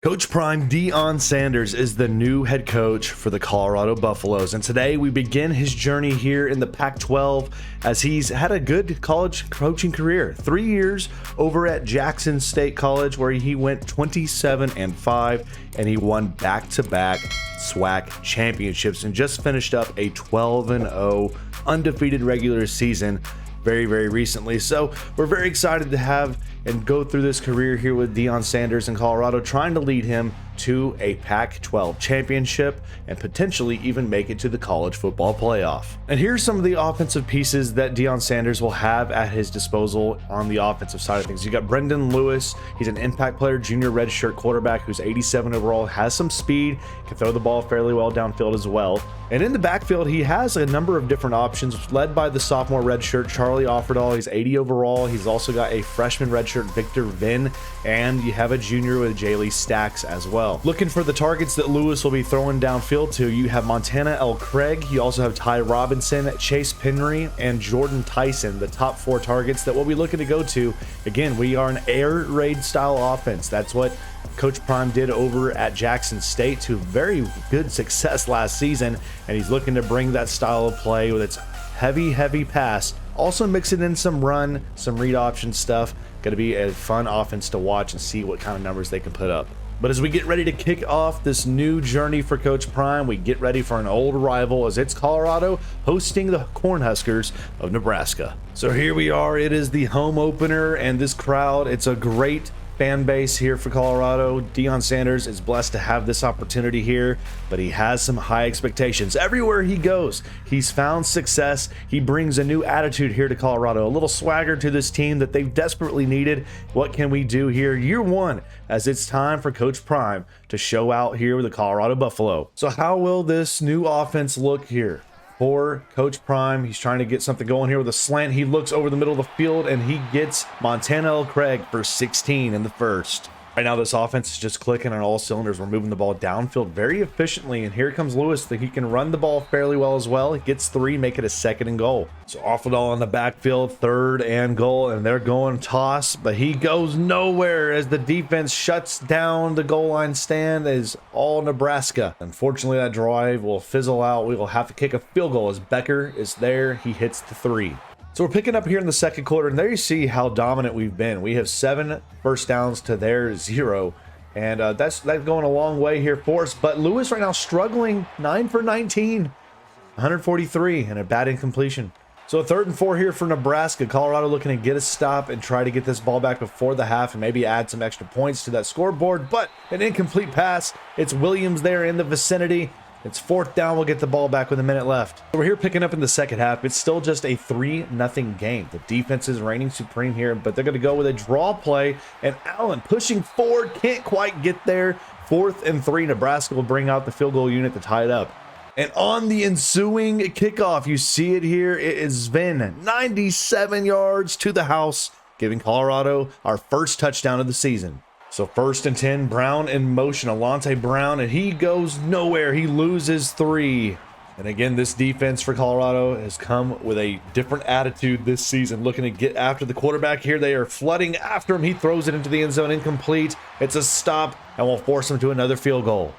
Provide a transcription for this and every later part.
Coach Prime Deion Sanders is the new head coach for the Colorado Buffaloes, and today we begin his journey here in the Pac-12 as he's had a good college coaching career. 3 years over at Jackson State College where he went 27-5 and he won back-to-back SWAC championships and just finished up a 12-0 undefeated regular season very recently. So we're very excited to have and go through this career here with Deion Sanders in Colorado, trying to lead him to a Pac-12 championship and potentially even make it to the college football playoff. And here's some of the offensive pieces that Deion Sanders will have at his disposal on the offensive side of things. You got Brendan Lewis. He's an impact player, junior redshirt quarterback who's 87 overall, has some speed, can throw the ball fairly well downfield as well. And in the backfield, he has a number of different options, led by the sophomore redshirt Charlie Offerdahl. He's 80 overall. He's also got a freshman redshirt Victor Vinn, and you have a junior with Jaylee Stacks as well. Looking for the targets that Lewis will be throwing downfield to, you have Montana L. Craig. You also have Ty Robinson, Chase Penry, and Jordan Tyson, the top 4 targets that we'll be looking to go to. Again, we are an air raid style offense. That's what Coach Prime did over at Jackson State to very good success last season, and he's looking to bring that style of play with its heavy pass. Also mixing in some run, some read option stuff. Going to be a fun offense to watch and see what kind of numbers they can put up. But as we get ready to kick off this new journey for Coach Prime, we get ready for an old rival as it's Colorado hosting the Cornhuskers of Nebraska. So here we are. It is the home opener, and this crowd, it's a great fan base here for Colorado. Deion Sanders is blessed to have this opportunity here, but he has some high expectations. Everywhere he goes, he's found success. He brings a new attitude here to Colorado, a little swagger to this team that they've desperately needed. What can we do here? Year one, as it's time for Coach Prime to show out here with the Colorado Buffalo. So how will this new offense look here for Coach Prime? He's trying to get something going here with a slant. He looks over the middle of the field and he gets Montana L. Craig for 16 in the first. Right now, this offense is just clicking on all cylinders. We're moving the ball downfield very efficiently, and here comes Lewis. That he can run the ball fairly well as well. He gets 3, make it a 2nd and goal. So Offerdahl on the backfield, 3rd and goal, and they're going toss, but he goes nowhere as the defense shuts down the goal line stand. Is all Nebraska. Unfortunately, that drive will fizzle out. We will have to kick a field goal as Becker is there. He hits the 3. So we're picking up here in the second quarter, and there you see how dominant we've been. We have 7 first downs to their 0, and that's going a long way here for us. But Lewis right now struggling, 9 for 19, 143, and a bad incompletion. So a 3rd and 4 here for Nebraska. Colorado looking to get a stop and try to get this ball back before the half and maybe add some extra points to that scoreboard, but an incomplete pass. It's Williams there in the vicinity. It's 4th down. We'll get the ball back with a minute left. So we're here picking up in the second half. It's still just a 3-0 game. The defense is reigning supreme here, but they're going to go with a draw play, and Allen pushing forward, can't quite get there. 4th and 3. Nebraska will bring out the field goal unit to tie it up. And on the ensuing kickoff, you see it here. It is Vinn, 97 yards to the house, giving Colorado our first touchdown of the season. So 1st and 10, Brown in motion, Alante Brown, and he goes nowhere. He loses 3. And again, this defense for Colorado has come with a different attitude this season, looking to get after the quarterback here. They are flooding after him. He throws it into the end zone, incomplete. It's a stop, and will force him to another field goal.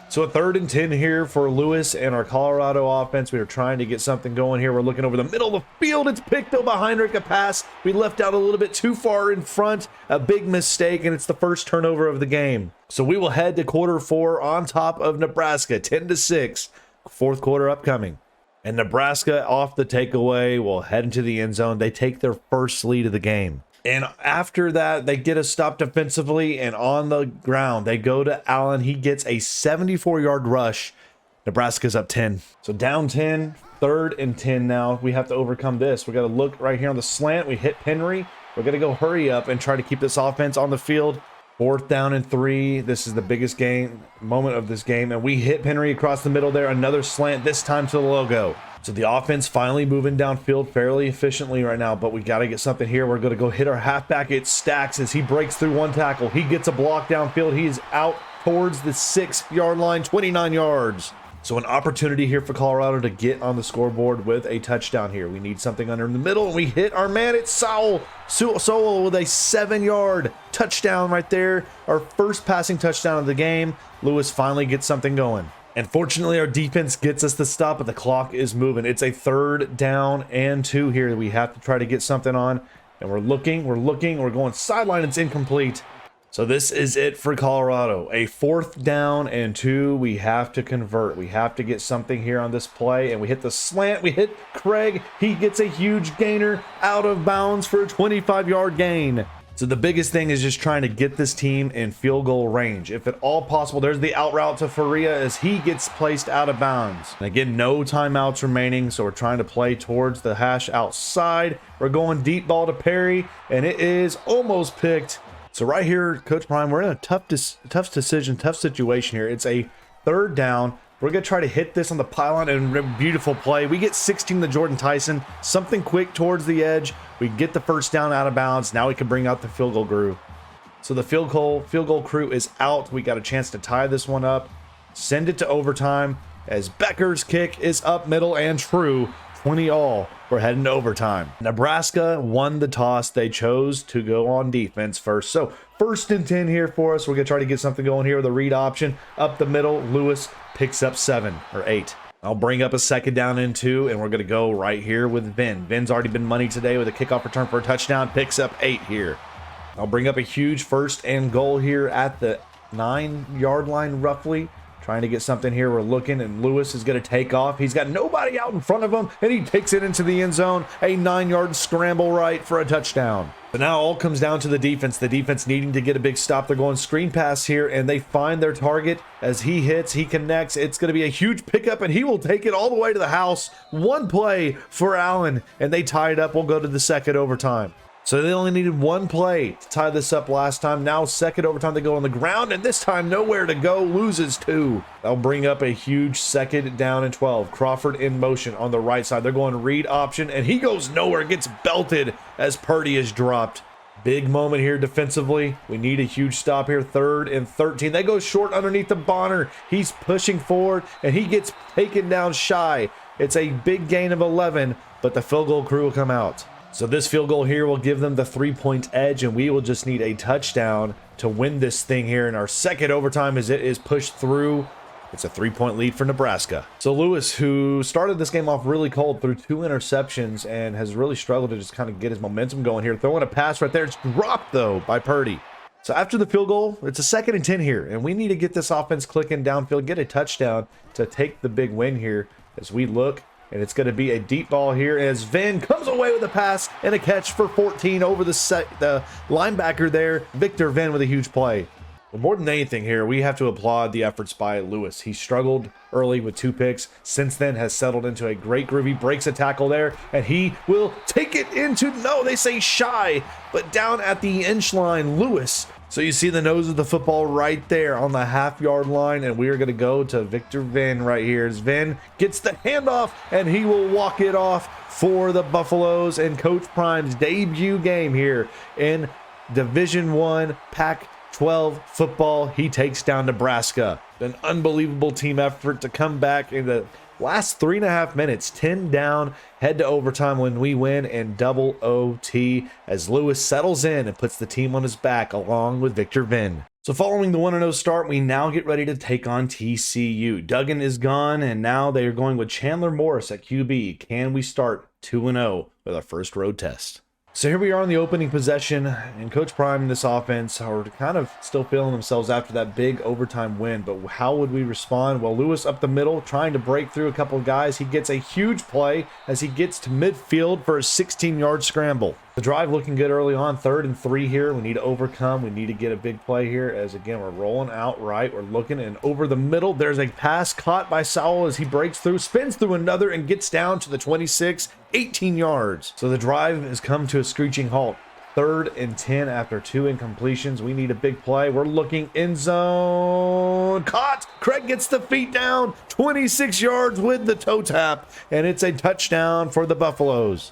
So a 3rd and 10 here for Lewis and our Colorado offense. We are trying to get something going here. We're looking over the middle of the field. It's picked up by Heinrich, a pass. We left out a little bit too far in front. A big mistake, and it's the first turnover of the game. So we will head to quarter 4 on top of Nebraska, 10-6. 4th quarter upcoming. And Nebraska off the takeaway will head into the end zone. They take their first lead of the game. And after that, they get a stop defensively, and on the ground, they go to Allen. He gets a 74-yard rush. Nebraska's up 10. So down 10, 3rd and 10 now. We have to overcome this. We got to look right here on the slant. We hit Penry. We're going to go hurry up and try to keep this offense on the field. 4th down and 3. This is the biggest moment of this game. And we hit Penry across the middle there. Another slant, this time to the logo. So the offense finally moving downfield fairly efficiently right now, but we got to get something here. We're going to go hit our halfback. It Stacks as he breaks through 1 tackle. He gets a block downfield. He is out towards the 6-yard line, 29 yards. So an opportunity here for Colorado to get on the scoreboard with a touchdown here. We need something under in the middle, and we hit our man. It's Sowell with a 7-yard touchdown right there. Our first passing touchdown of the game. Lewis finally gets something going. And fortunately, our defense gets us the stop, but the clock is moving. It's a 3rd down and 2 here. We have to try to get something on. And we're looking, we're going sideline. It's incomplete. So this is it for Colorado. A 4th down and 2. We have to convert. We have to get something here on this play. And we hit the slant. We hit Craig. He gets a huge gainer out of bounds for a 25-yard gain. So the biggest thing is just trying to get this team in field goal range. If at all possible, there's the out route to Faria as he gets placed out of bounds. And again, no timeouts remaining, so we're trying to play towards the hash outside. We're going deep ball to Perry, and it is almost picked. So right here, Coach Prime, we're in a tough situation here. It's a 3rd down. We're going to try to hit this on the pylon, and beautiful play. We get 16 to Jordan Tyson, something quick towards the edge. We get the 1st down out of bounds. Now we can bring out the field goal crew. So the field goal crew is out. We got a chance to tie this one up, send it to overtime as Becker's kick is up middle and true. 20-all. We're heading to overtime. Nebraska won the toss. They chose to go on defense first. So 1st and 10 here for us. We're going to try to get something going here with a read option. Up the middle, Lewis picks up 7 or 8. I'll bring up a 2nd down and 2, and we're going to go right here with Vin. Vin's already been money today with a kickoff return for a touchdown. Picks up 8 here. I'll bring up a huge 1st and goal here at the 9-yard line roughly. Trying to get something here. We're looking, and Lewis is going to take off. He's got nobody out in front of him, and he takes it into the end zone. A 9-yard scramble right for a touchdown. But now all comes down to the defense. The defense needing to get a big stop. They're going screen pass here, and they find their target. As he hits, he connects. It's going to be a huge pickup, and he will take it all the way to the house. 1 play for Allen, and they tie it up. We'll go to the 2nd overtime. So they only needed 1 play to tie this up last time. Now 2nd overtime, they go on the ground, and this time nowhere to go, loses 2. That'll bring up a huge 2nd down and 12. Crawford in motion on the right side. They're going read option, and he goes nowhere, gets belted as Purdy is dropped. Big moment here defensively. We need a huge stop here. 3rd and 13. They go short underneath the Bonner. He's pushing forward, and he gets taken down shy. It's a big gain of 11, but the field goal crew will come out. So this field goal here will give them the 3-point edge, and we will just need a touchdown to win this thing here in our 2nd overtime as it is pushed through. It's a 3-point lead for Nebraska. So Lewis, who started this game off really cold, threw 2 interceptions and has really struggled to just kind of get his momentum going here. Throwing a pass right there. It's dropped, though, by Purdy. So after the field goal, it's a 2nd and 10 here, and we need to get this offense clicking downfield, get a touchdown to take the big win here as we look. And it's going to be a deep ball here as Vin comes away with a pass and a catch for 14 over the linebacker there. Victor Vin with a huge play. But more than anything here, we have to applaud the efforts by Lewis. He struggled early with 2 picks. Since then has settled into a great groove. He breaks a tackle there, and he will take it into, no, they say shy, but down at the inch line, Lewis. So you see the nose of the football right there on the half-yard line, and we are going to go to Victor Vin right here. As Vin gets the handoff, and he will walk it off for the Buffaloes in Coach Prime's debut game here in Division I Pac-12 football. He takes down Nebraska. An unbelievable team effort to come back in the last 3.5 minutes, 10 down, head to overtime when we win, and double OT as Lewis settles in and puts the team on his back along with Victor Vin. So following the 1-0 start, we now get ready to take on TCU. Duggan is gone, and now they are going with Chandler Morris at QB. Can we start 2-0 with our first road test? So here we are on the opening possession, and Coach Prime and this offense are kind of still feeling themselves after that big overtime win, but how would we respond? Well, Lewis up the middle, trying to break through a couple of guys. He gets a huge play as he gets to midfield for a 16-yard scramble. The drive looking good early on, 3rd and 3 here. We need to overcome. We need to get a big play here as, again, we're rolling out right. We're looking, and over the middle, there's a pass caught by Sowell as he breaks through, spins through another, and gets down to the 26, 18 yards. So the drive has come to a screeching halt. 3rd and 10 after 2 incompletions. We need a big play. We're looking end zone. Caught. Craig gets the feet down. 26 yards with the toe tap, and it's a touchdown for the Buffaloes.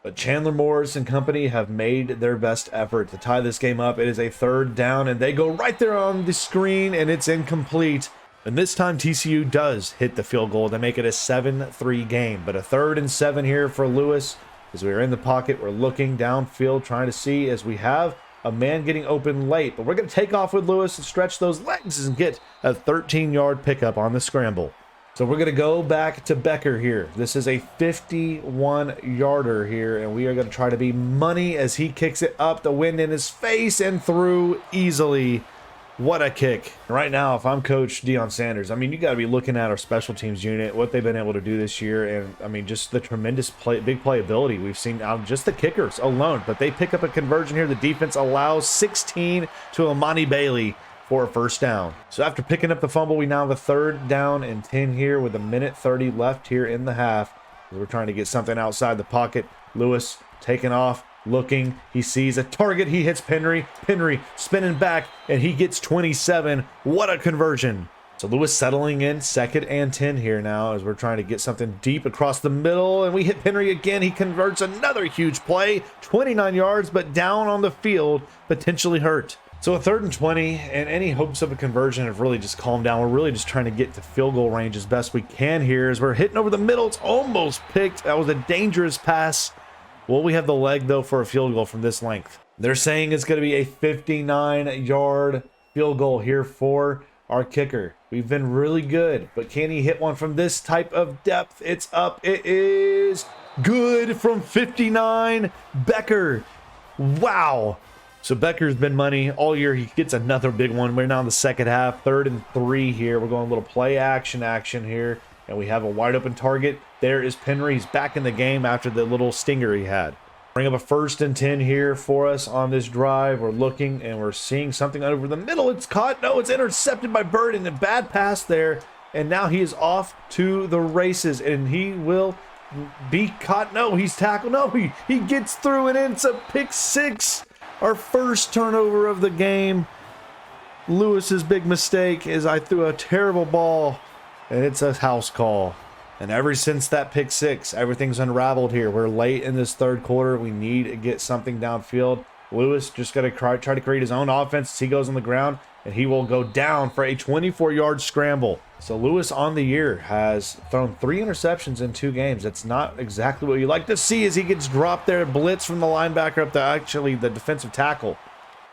But Chandler Morris and company have made their best effort to tie this game up. It is a 3rd down, and they go right there on the screen, and it's incomplete. And this time TCU does hit the field goal to make it a 7-3 game. But a 3rd and 7 here for Lewis. As we're in the pocket, we're looking downfield, trying to see as we have a man getting open late. But we're going to take off with Lewis and stretch those legs and get a 13-yard pickup on the scramble. So we're going to go back to Becker here. This is a 51-yarder here, and we are going to try to be money as he kicks it up, the wind in his face and through easily. What a kick. Right now, if I'm Coach Deion Sanders, I mean, you got to be looking at our special teams unit, what they've been able to do this year, and I mean, just the tremendous big playability we've seen out of just the kickers alone. But they pick up a conversion here. The defense allows 16 to Amani Bailey for a first down. So after picking up the fumble, we now have a 3rd down and 10 here with a minute 30 left here in the half. We're trying to get something outside the pocket. Lewis taking off. Looking, he sees a target, he hits Penry spinning back, and he gets 27. What a conversion. So Lewis settling in 2nd and 10 here now as we're trying to get something deep across the middle, and we hit Penry again. He converts another huge play, 29 yards, but down on the field, potentially hurt. So a 3rd and 20, and any hopes of a conversion have really just calmed down. We're really just trying to get to field goal range as best we can here as we're hitting over the middle. It's almost picked. That was a dangerous pass. Will we have the leg, though, for a field goal from this length? They're saying it's going to be a 59-yard field goal here for our kicker. We've been really good, but can he hit one from this type of depth? It's up. It is good from 59. Becker. Wow. So Becker's been money all year. He gets another big one. We're now in the second half, 3rd and 3 here. We're going a little play action here. And we have a wide open target. There is Penry. He's back in the game after the little stinger he had. Bring up a 1st and 10 here for us on this drive. We're looking and we're seeing something over the middle. It's caught. No, it's intercepted by Bird and a bad pass there. And now he is off to the races and he will be caught. No, he's tackled. No, he gets through and it's a pick 6. Our first turnover of the game. Lewis's big mistake is I threw a terrible ball. And it's a house call. And ever since that pick 6, everything's unraveled here. We're late in this 3rd quarter. We need to get something downfield. Lewis just got to try to create his own offense as he goes on the ground. And he will go down for a 24-yard scramble. So Lewis on the year has thrown 3 interceptions in 2 games. That's not exactly what you like to see as he gets dropped there. Blitz from the linebacker up to the defensive tackle.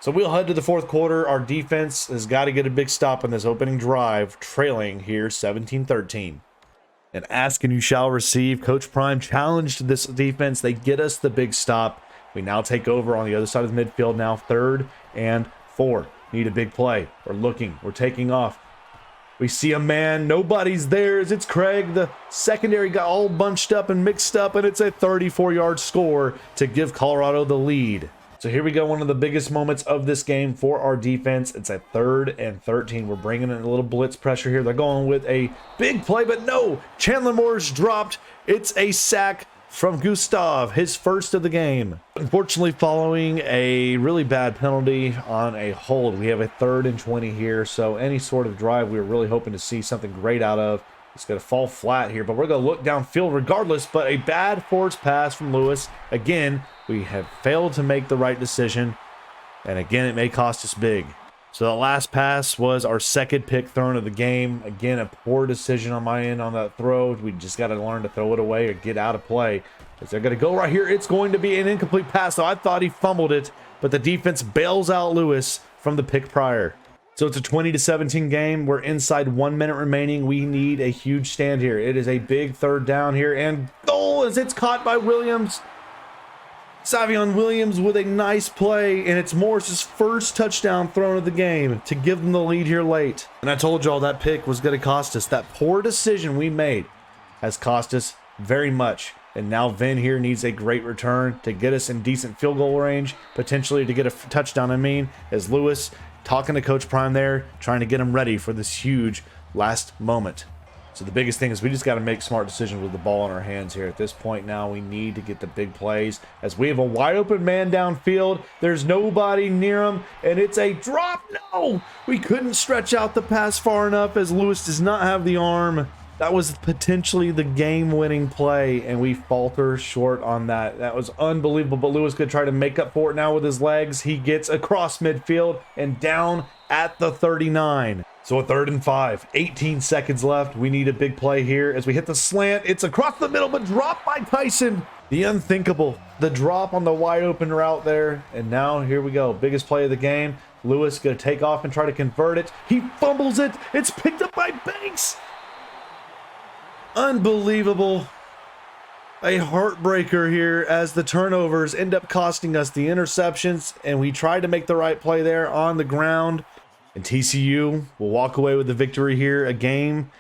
So we'll head to the 4th quarter. Our defense has got to get a big stop on this opening drive, trailing here 17-13. And ask and you shall receive. Coach Prime challenged this defense. They get us the big stop. We now take over on the other side of the midfield now, 3rd and 4. Need a big play. We're looking. We're taking off. We see a man. Nobody's there. It's Craig. The secondary got all bunched up and mixed up, and it's a 34-yard score to give Colorado the lead. So here we go, one of the biggest moments of this game for our defense. It's a 3rd and 13. We're bringing in a little blitz pressure here. They're going with a big play, but no. Chandler Moore's dropped. It's a sack from Gustav, his first of the game. Unfortunately, following a really bad penalty on a hold, we have a 3rd and 20 here. So any sort of drive we were really hoping to see something great out of. It's going to fall flat here, but we're going to look downfield regardless. But a bad forced pass from Lewis. Again, we have failed to make the right decision. And again, it may cost us big. So the last pass was our 2nd pick thrown of the game. Again, a poor decision on my end on that throw. We just got to learn to throw it away or get out of play. As they're going to go right here. It's going to be an incomplete pass. So I thought he fumbled it, but the defense bails out Lewis from the pick prior. So it's a 20-17 game. We're inside 1 minute remaining. We need a huge stand here. It is a big 3rd down here. And goal as it's caught by Williams. Savion Williams with a nice play. And it's Morris's first touchdown thrown of the game to give them the lead here late. And I told y'all that pick was going to cost us. That poor decision we made has cost us very much. And now Vin here needs a great return to get us in decent field goal range. Potentially to get a touchdown, as Lewis talking to Coach Prime there, trying to get him ready for this huge last moment. So the biggest thing is we just got to make smart decisions with the ball in our hands here. At this point now, we need to get the big plays as we have a wide open man downfield. There's nobody near him, and it's a drop. No, we couldn't stretch out the pass far enough as Lewis does not have the arm. That was potentially the game-winning play, and we falter short on that. That was unbelievable, but Lewis could try to make up for it now with his legs. He gets across midfield and down at the 39. So a 3rd and 5, 18 seconds left. We need a big play here as we hit the slant. It's across the middle, but dropped by Tyson. The unthinkable, the drop on the wide open route there. And now here we go. Biggest play of the game. Lewis going to take off and try to convert it. He fumbles it. It's picked up by Banks. Unbelievable. A heartbreaker here as the turnovers end up costing us the interceptions. And we tried to make the right play there on the ground. And TCU will walk away with the victory here. A game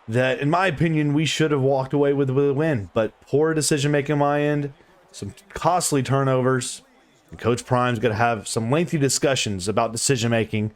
that, in my opinion, we should have walked away with a win. But poor decision-making on my end. Some costly turnovers. And Coach Prime's going to have some lengthy discussions about decision-making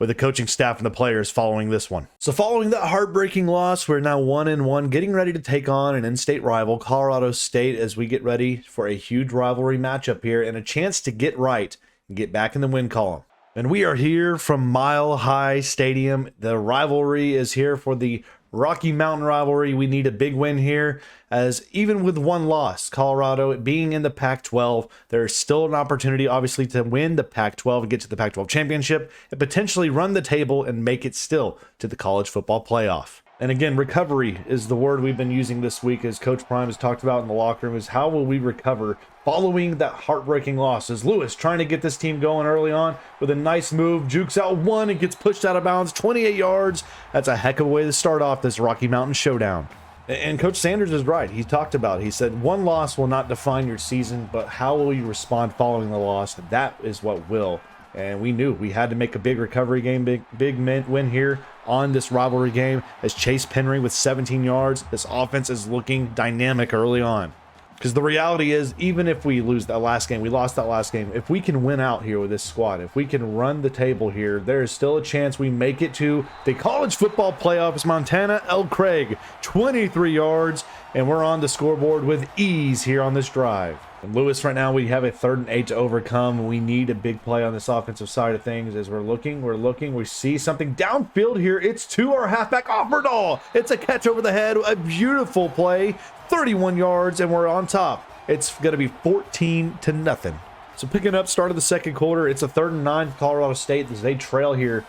with the coaching staff and the players following this one. So following that heartbreaking loss, we're now 1-1, getting ready to take on an in-state rival, Colorado State, as we get ready for a huge rivalry matchup here and a chance to get right and get back in the win column. And we are here from Mile High Stadium. The rivalry is here for the Rocky Mountain rivalry. We need a big win here, as even with one loss, Colorado being in the Pac-12, there's still an opportunity, obviously, to win the Pac-12 and get to the Pac-12 championship and potentially run the table and make it still to the college football playoff. And again, recovery is the word we've been using this week, as Coach Prime has talked about in the locker room, is how will we recover following that heartbreaking loss. As Lewis trying to get this team going early on with a nice move, jukes out one and gets pushed out of bounds, 28 yards. That's a heck of a way to start off this Rocky Mountain showdown. And Coach Sanders is right. He talked about it. He said one loss will not define your season, but how will you respond following the loss? That is what will. And we knew we had to make a big recovery game, big win here on this rivalry game, as Chase Penry with 17 yards. This offense is looking dynamic early on. Because the reality is, even if we lose that last game, we lost that last game, if we can win out here with this squad, if we can run the table here, there is still a chance we make it to the college football playoffs. Montana L. Craig, 23 yards, and we're on the scoreboard with ease here on this drive. And Lewis, right now, we have a 3rd and 8 to overcome. We need a big play on this offensive side of things. As we're looking, we see something downfield here. It's to our halfback, Offerdahl. It's a catch over the head, a beautiful play, 31 yards, and we're on top. It's going to be 14-0. So picking up start of the second quarter, it's a 3rd and 9 for Colorado State as they trail here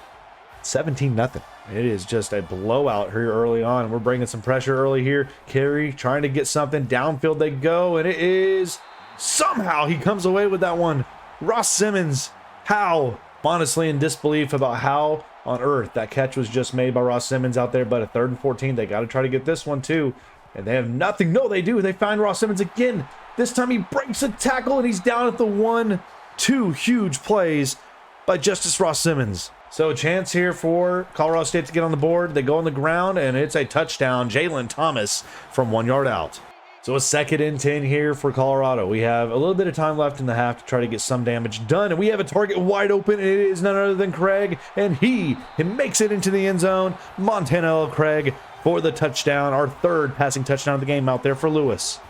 17-0. It is just a blowout here early on. We're bringing some pressure early here. Carey trying to get something. Downfield they go, and it is... Somehow he comes away with that one. Ross Simmons, how? Honestly in disbelief about how on earth that catch was just made by Ross Simmons out there, but a 3rd and 14. They got to try to get this one too. And they have nothing. No, they do. They find Ross Simmons again. This time he breaks a tackle and he's down at the 1. 2 huge plays by Justice Ross Simmons. So a chance here for Colorado State to get on the board. They go on the ground and it's a touchdown. Jalen Thomas from 1 yard out. So a 2nd and 10 here for Colorado. We have a little bit of time left in the half to try to get some damage done. And we have a target wide open. It is none other than Craig. And he makes it into the end zone. Montana L. Craig for the touchdown. Our 3rd passing touchdown of the game out there for Lewis.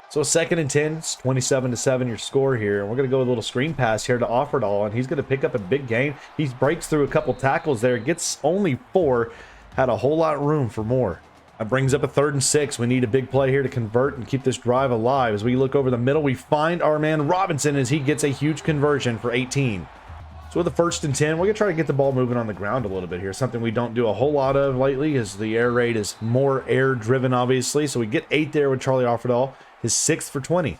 So 2nd and 10. It's 27-7 your score here. And we're going to go with a little screen pass here to Offerdahl. And he's going to pick up a big gain. He breaks through a couple tackles there. Gets only 4. Had a whole lot of room for more. That brings up a 3rd and 6. We need a big play here to convert and keep this drive alive. As we look over the middle, we find our man Robinson as he gets a huge conversion for 18. So with the 1st and 10, we're going to try to get the ball moving on the ground a little bit here. Something we don't do a whole lot of lately, as the air raid is more air-driven, obviously. So we get 8 there with Charlie Offerdahl, his 6th for 20.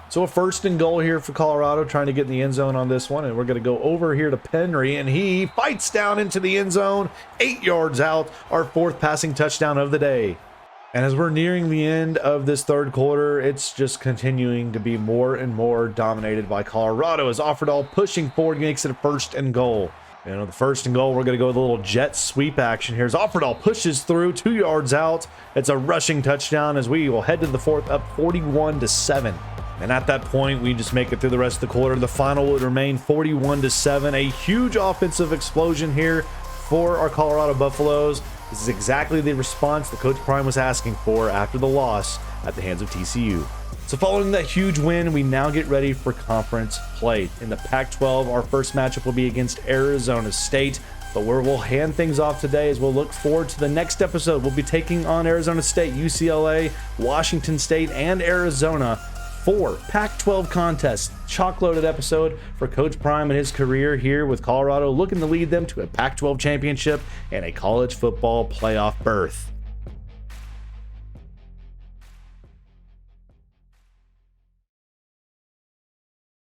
So a 1st and goal here for Colorado, trying to get in the end zone on this one. And we're going to go over here to Penry, and he fights down into the end zone, 8 yards out, our 4th passing touchdown of the day. And as we're nearing the end of this 3rd quarter, it's just continuing to be more and more dominated by Colorado, as Offerdahl pushing forward makes it a 1st and goal. And on the 1st and goal, we're going to go with a little jet sweep action here as Offerdahl pushes through 2 yards out. It's a rushing touchdown as we will head to the 4th, up 41-7. And at that point, we just make it through the rest of the quarter. The final would remain 41-7. A huge offensive explosion here for our Colorado Buffaloes. This is exactly the response that Coach Prime was asking for after the loss at the hands of TCU. So following that huge win, we now get ready for conference play. In the Pac-12, our first matchup will be against Arizona State. But where we'll hand things off today is we'll look forward to the next episode. We'll be taking on Arizona State, UCLA, Washington State, and Arizona 4 Pac-12 contests. Chock-loaded episode for Coach Prime and his career here with Colorado, looking to lead them to a Pac-12 championship and a college football playoff berth.